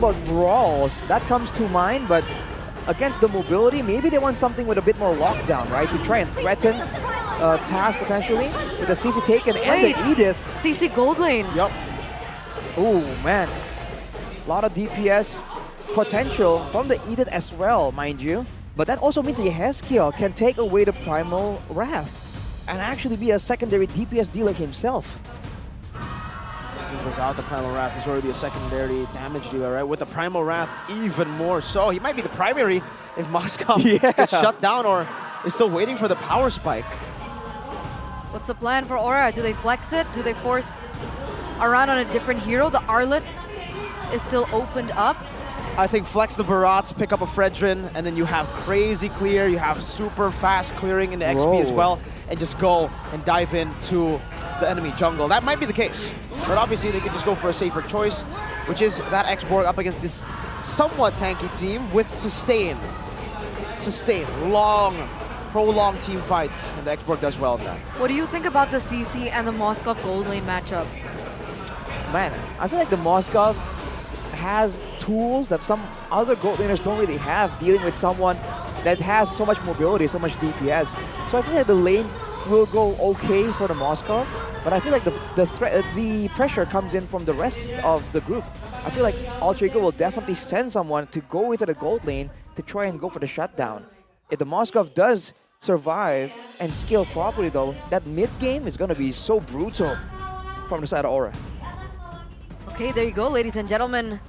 about brawls, that comes to mind, but against the mobility, maybe they want something with a bit more lockdown, right? To try and threaten Taz potentially with the CC taken and the Edith. CC gold lane. Yup. Oh man. A lot of DPS potential from the Edith as well, mind you. But that also means Yehezkiel can take away the Primal Wrath and actually be a secondary DPS dealer himself. Without the Primal Wrath, he's already a secondary damage dealer, right? With the Primal Wrath, even more so. He might be the primary. Is Moskov gets shut down or is still waiting for the power spike? What's the plan for Aura? Do they flex it? Do they force a run on a different hero? The Arlet is still opened up. I think flex the Barats, pick up a Fredrin, and then you have crazy clear, you have super fast clearing in the XP as well, and just go and dive into the enemy jungle. That might be the case, but obviously they could just go for a safer choice, which is that X-Borg up against this somewhat tanky team with sustain, prolonged team fights, and the X-Borg does well in that. What do you think about the CC and the Moskov gold lane matchup? Man, I feel like the Moskov has tools that some other gold laners don't really have, dealing with someone that has so much mobility, so much DPS. So I feel like the lane will go okay for the Moskov, but I feel like the pressure comes in from the rest of the group. I feel like Alter Ego will definitely send someone to go into the gold lane to try and go for the shutdown. If the Moskov does survive and scale properly though, that mid game is going to be so brutal from the side of Aura. Okay, there you go, ladies and gentlemen.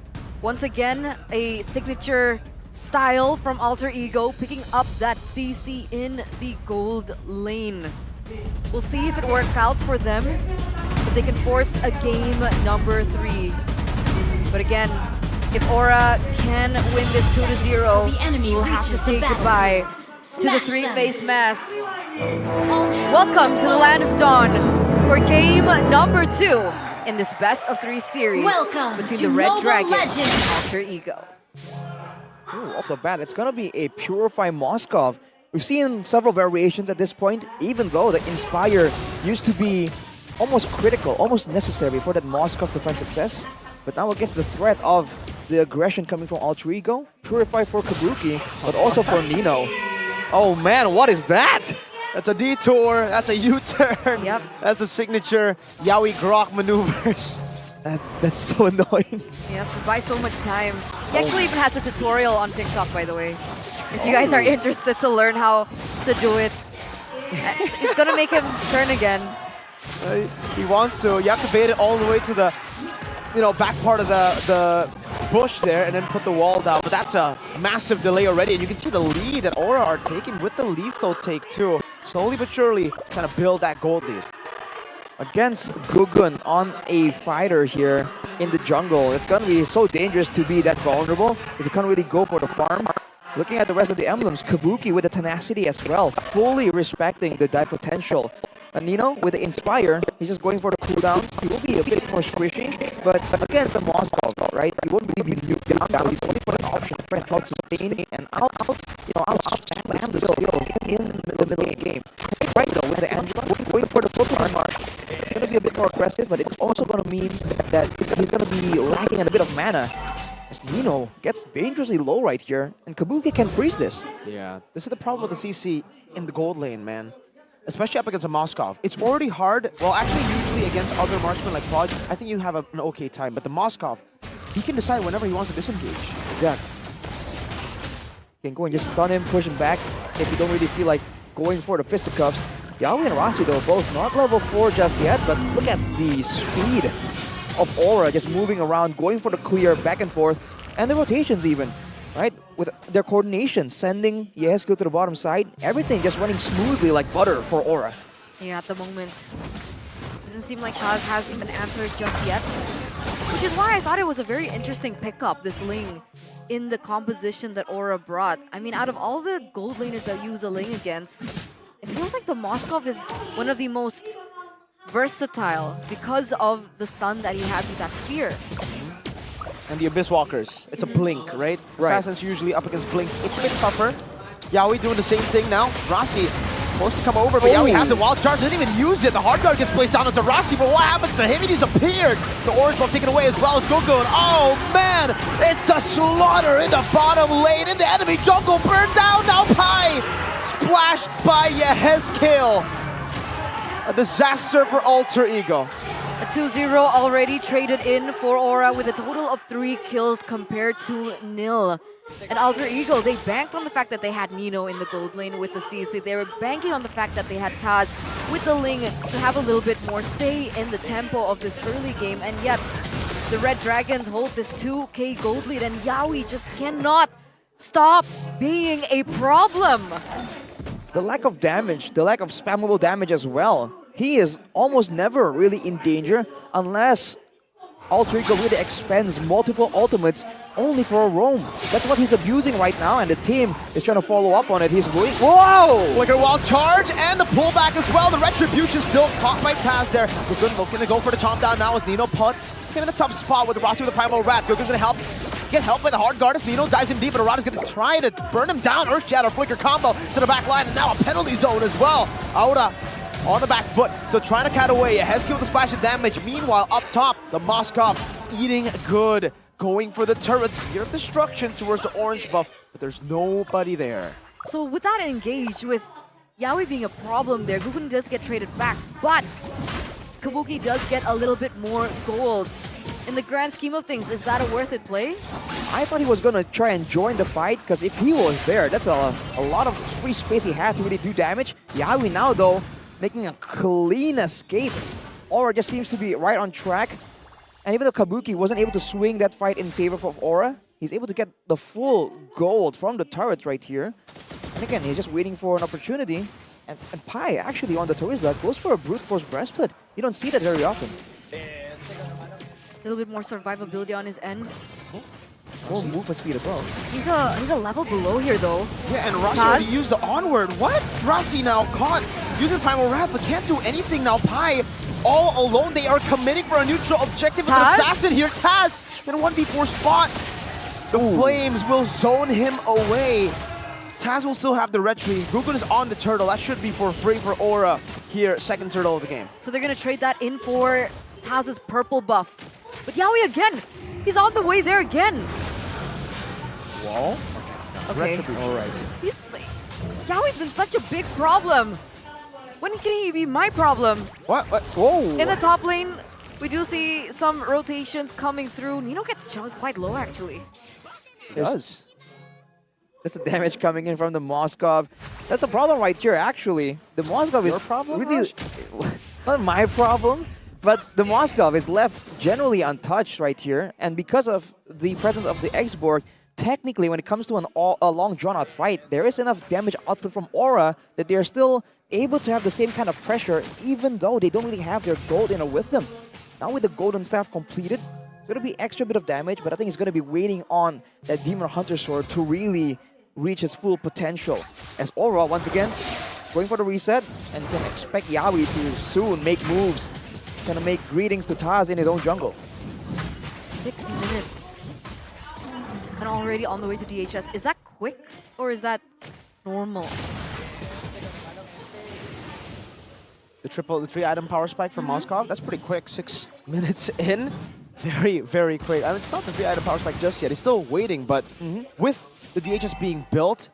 Once again, a signature style from Alter Ego, picking up that CC in the gold lane. We'll see if it works out for them, if they can force a game number 3. But again, if Aura can win this 2-0, we'll have to say goodbye to the 3-face masks. Welcome to the Land of Dawn for game number 2 in this best of 3 series between the Red Dragon and Alter Ego. Ooh, off the bat, it's going to be a Purify Moskov. We've seen several variations at this point, even though the Inspire used to be almost critical, almost necessary for that Moskov to find success. But now against the threat of the aggression coming from Alter Ego, Purify for Kabuki, but also for Nino. Oh man, what is that? That's a detour, that's a U-turn. Yep. That's the signature Yaoi Grok maneuvers. That's so annoying. Yep, buy so much time. He actually even has a tutorial on TikTok, by the way. If you guys are interested to learn how to do it, it's gonna make him turn again. He wants to. You have to bait it all the way to the, back part of the bush there, and then put the wall down. But that's a massive delay already, and you can see the lead that Aura are taking with the lethal take too. Slowly but surely, kind of build that gold lead. Against Gugun on a fighter here in the jungle, it's going to be so dangerous to be that vulnerable if you can't really go for the farm. Looking at the rest of the emblems, Kabuki with the tenacity as well, fully respecting the dive potential. And Nino with the Inspire, he's just going for the cooldown. He will be a bit more squishy, but against a Moskov, right? He won't really be nuked down. He's going for an option to try and sustain and out spam the skills in the middle of the game. Right though, with the Angela, going for the focus on Mark. It's going to be a bit more aggressive, but it's also going to mean that he's going to be lacking in a bit of mana. As Nino gets dangerously low right here, and Kabuki can freeze this. Yeah, this is the problem with the CC in the gold lane, man. Especially up against a Moskov. It's already hard. Well, actually, usually against other marksmen like Proj, I think you have an okay time. But the Moskov, he can decide whenever he wants to disengage. Exactly. You can go and just stun him, push him back if you don't really feel like going for the fisticuffs. Yaoi and Rossi, though, both not level 4 just yet, but look at the speed of Aura just moving around, going for the clear back and forth, and the rotations even. Right, with their coordination, sending Yehezkiel to the bottom side, everything just running smoothly like butter for Aura. Yeah, at the moment. Doesn't seem like Taz has an answer just yet. Which is why I thought it was a very interesting pickup, this Ling, in the composition that Aura brought. I mean, out of all the gold laners that use a Ling against, it feels like the Moskov is one of the most versatile because of the stun that he had with that spear. And the Abyss Walkers, it's a blink, right? Assassins usually up against blinks. It's a bit tougher. Yaoi doing the same thing now. Rossi Supposed to come over, but Yawi has the wild charge, doesn't even use it. The hard guard gets placed down onto Rossi, but what happens to him? He disappeared. The orange ball taken away as well as Gogo. Oh man, it's a slaughter in the bottom lane, in the enemy jungle, burned down now Pi. Splashed by Yehezkiel. A disaster for Alter Ego. A 2-0 already traded in for Aura with a total of 3 kills compared to nil. And Alter Ego, they banked on the fact that they had Nino in the gold lane with the CC. They were banking on the fact that they had Taz with the Ling to have a little bit more say in the tempo of this early game. And yet, the Red Dragons hold this 2K gold lead, and Yawi just cannot stop being a problem. The lack of damage, the lack of spammable damage as well. He is almost never really in danger unless Alter Ego really expends multiple ultimates only for a roam. That's what he's abusing right now, and the team is trying to follow up on it. He's waiting. Whoa! Look at a wild charge and the pullback as well. The retribution still caught by Taz there. Gugun looking to go for the chomp down now as Nino puts him in a tough spot with Rossi with the Primal Rat. Gugun's gonna get help by the hard guard as Nino dives in deep, and Arad is gonna try to burn him down. Earth Shatter Flicker combo to the back line, and now a penalty zone as well. Aura on the back foot, so trying to cut away. Hesky with a splash of damage. Meanwhile, up top, the Moskov eating good, going for the turrets. Fear of destruction towards the orange buff, but there's nobody there. So with that engage, with Yawi being a problem there, Gugun does get traded back, but Kabuki does get a little bit more gold. In the grand scheme of things, is that a worth it play? I thought he was going to try and join the fight, because if he was there, that's a lot of free space he had to really do damage. Yawi now, though, making a clean escape. Aura just seems to be right on track. And even though Kabuki wasn't able to swing that fight in favor of Aura, he's able to get the full gold from the turret right here. And again, he's just waiting for an opportunity. And Pi, actually on the Torrizla, goes for a brute force breastplate. You don't see that very often. A little bit more survivability on his end. More movement speed as well. He's a level below here though. Yeah, and Rossi already used the onward. What? Rossi now caught using Primal Rat, but can't do anything now. Pi all alone. They are committing for a neutral objective with an assassin here. Taz in a 1v4 spot. The Flames will zone him away. Taz will still have the retreat. Gugun is on the turtle. That should be for free for Aura here. Second turtle of the game. So they're gonna trade that in for Taz's purple buff. But Yawi again, he's on the way there again. Wall? Okay. All right. Yawi's been such a big problem. When can he be my problem? What? Whoa. In the top lane, we do see some rotations coming through. Nino gets chunks quite low actually. It does. That's the damage coming in from the Moskov. That's a problem right here, actually. The Moskov is problem, really not my problem, but the Moskov is left generally untouched right here. And because of the presence of the Xborg, technically, when it comes to a long drawn-out fight, there is enough damage output from Aura that they're still able to have the same kind of pressure, even though they don't really have their gold inner with them. Now with the golden staff completed, it's going to be extra bit of damage, but I think it's going to be waiting on that Demon Hunter Sword to really reach its full potential. As Aura, once again, going for the reset, and can expect Yawi to soon make moves. Gonna make greetings to Taz in his own jungle. 6 minutes. And already on the way to DHS. Is that quick or is that normal? The 3-item power spike from Moskov, that's pretty quick. 6 minutes in. Very, very quick. I mean, it's not the 3-item power spike just yet. He's still waiting, but with the DHS being built,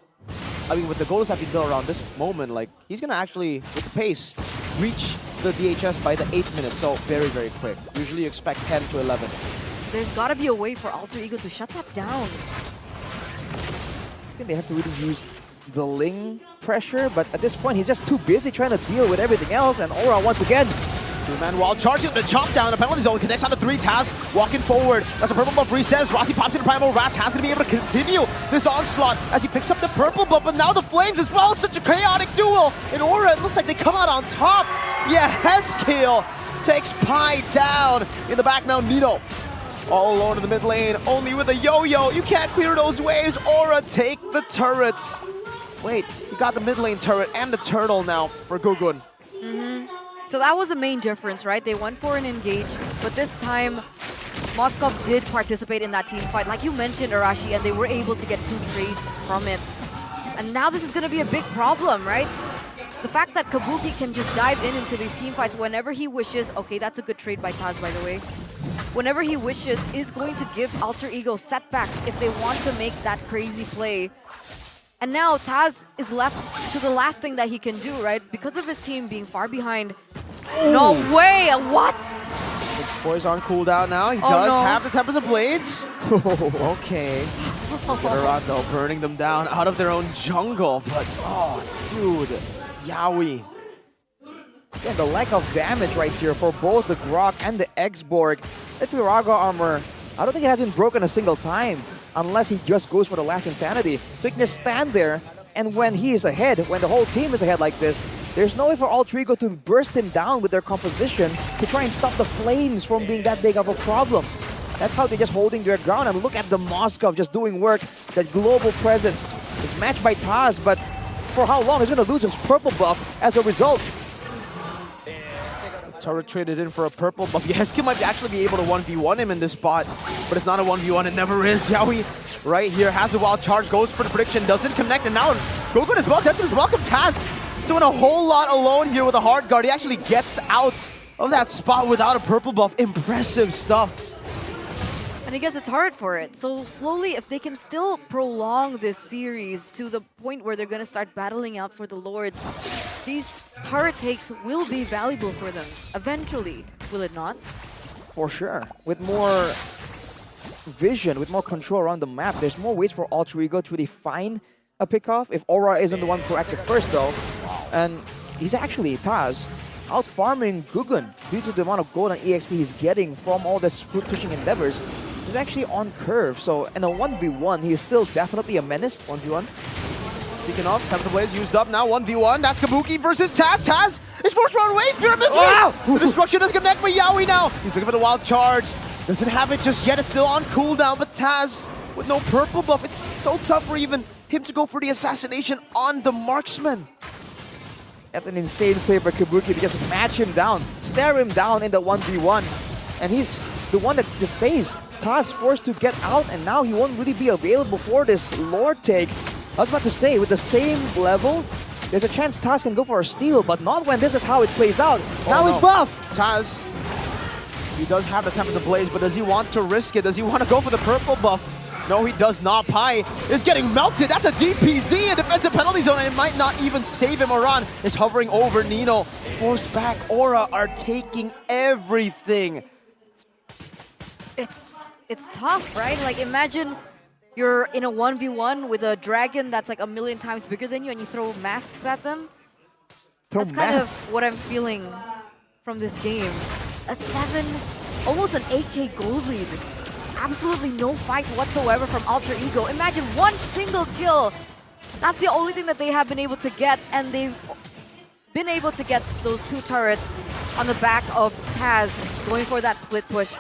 I mean, with the goals that being built around this moment, like, he's gonna actually, with the pace, reach the DHS by the 8th minute. So very, very quick. Usually you expect 10 to 11. So there's gotta be a way for Alter Ego to shut that down. I think they have to really use the Ling pressure, but at this point, he's just too busy trying to deal with everything else, and Aura once again. Two-man wall charges the chomp down. The penalty zone connects on the 3. Taz walking forward. That's a purple buff resets. Rossi pops in the Primal Rat. Taz gonna be able to continue this onslaught as he picks up the purple buff, but now the Flames as well. Such a chaotic duel. In Aura, it looks like they come out on top. Yeah, Heskiel takes Pi down. In the back now, Nino. All alone in the mid lane, only with a yo-yo. You can't clear those waves. Aura take the turrets. Wait, you got the mid lane turret and the turtle now for Gugun. So that was the main difference, right? They went for an engage, but this time Moskov did participate in that team fight, like you mentioned, Arashi, and they were able to get 2 trades from it. And now this is going to be a big problem, right? the fact that Kabuki can just dive into these team fights whenever he wishes. Okay, that's a good trade by Taz, by the way. Whenever he wishes is going to give Alter Ego setbacks if they want to make that crazy play. And now Taz is left to the last thing that he can do, right? Because of his team being far behind. Ooh. No way! What? His boy's on cooldown now. He Oh, does no. have the Tempest of Blades. Okay. Bitterado burning them down out of their own jungle. But, oh, dude. Yawi. Again, the lack of damage right here for both the Grok and the X-Borg. The Firaga armor, I don't think it has been broken a single time unless he just goes for the last Insanity. So he can just stand there, and when he is ahead, when the whole team is ahead like this, there's no way for Alter Ego to burst him down with their composition to try and stop the flames from being that big of a problem. That's how they're just holding their ground, and look at the Moskov just doing work. That global presence is matched by Taz, but for how long? He's going to lose his purple buff as a result. Turret traded in for a purple buff. Yeski might actually be able to 1v1 him in this spot, but it's not a 1v1. It never is. Yawi right here has the wild charge, goes for the prediction, doesn't connect, and now Gogun as well. Death is welcome. Taz doing a whole lot alone here with a hard guard. He actually gets out of that spot without a purple buff. Impressive stuff. And he gets a turret for it. So slowly, if they can still prolong this series to the point where they're going to start battling out for the Lords, these turret takes will be valuable for them. Eventually, will it not? For sure. With more vision, with more control around the map, there's more ways for Alter Ego to really find a pickoff. If Aura isn't the one proactive first though, and he's actually, Taz, out farming Gugun due to the amount of gold and EXP he's getting from all the split pushing endeavors. He's actually on curve, so in a 1v1, he is still definitely a menace. 1v1. Speaking of, Tempest of Blades used up now, 1v1. That's Kabuki versus Taz. Taz is forced to run away. Spirit Misery! Wow! The destruction does connect with Yawi now. He's looking for the wild charge. Doesn't have it just yet. It's still on cooldown, but Taz with no purple buff. It's so tough for even him to go for the assassination on the marksman. That's an insane play for Kabuki to just match him down, stare him down in the 1v1. And he's the one that just stays. Taz forced to get out, and now he won't really be available for this Lord take. I was about to say, with the same level, there's a chance Taz can go for a steal, but not when this is how it plays out. Now he's buff! Taz, he does have the Tempest of Blaze, but does he want to risk it? Does he want to go for the purple buff? No, he does not. Pai is getting melted. That's a DPZ, a defensive penalty zone, and it might not even save him. Oran is hovering over Nino. Forced back, Aura are taking everything. It's tough, right? Like, imagine you're in a 1v1 with a dragon that's like 1,000,000 times bigger than you and you throw masks at them. That's kind of what I'm feeling from this game. A 7, almost an 8k gold lead. Absolutely no fight whatsoever from Alter Ego. Imagine one single kill. That's the only thing that they have been able to get, and they've been able to get those 2 turrets on the back of Taz going for that split push.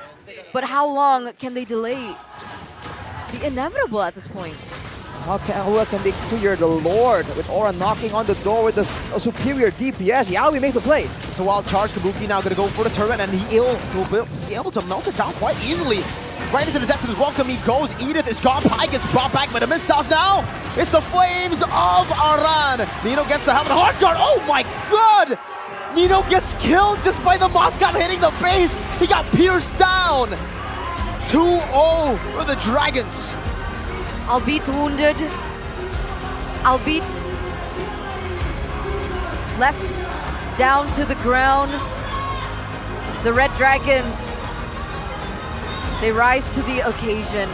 But how long can they delay the inevitable at this point? How can they clear the Lord with Aura knocking on the door with a superior DPS? Yawi makes the play. It's a wild charge. Kabuki now going to go for the turret, and he'll be able to melt it down quite easily. Right into the depth of his welcome he goes. Edith is gone. Pai gets brought back by the missiles now. It's the flames of Aran. Nino gets the helmet. Hard guard. Oh my god! Nino gets killed just by the Moskov hitting the base. He got pierced down. 2-0 for the Dragons. Albeit wounded, albeit left down to the ground, the Red Dragons, they rise to the occasion.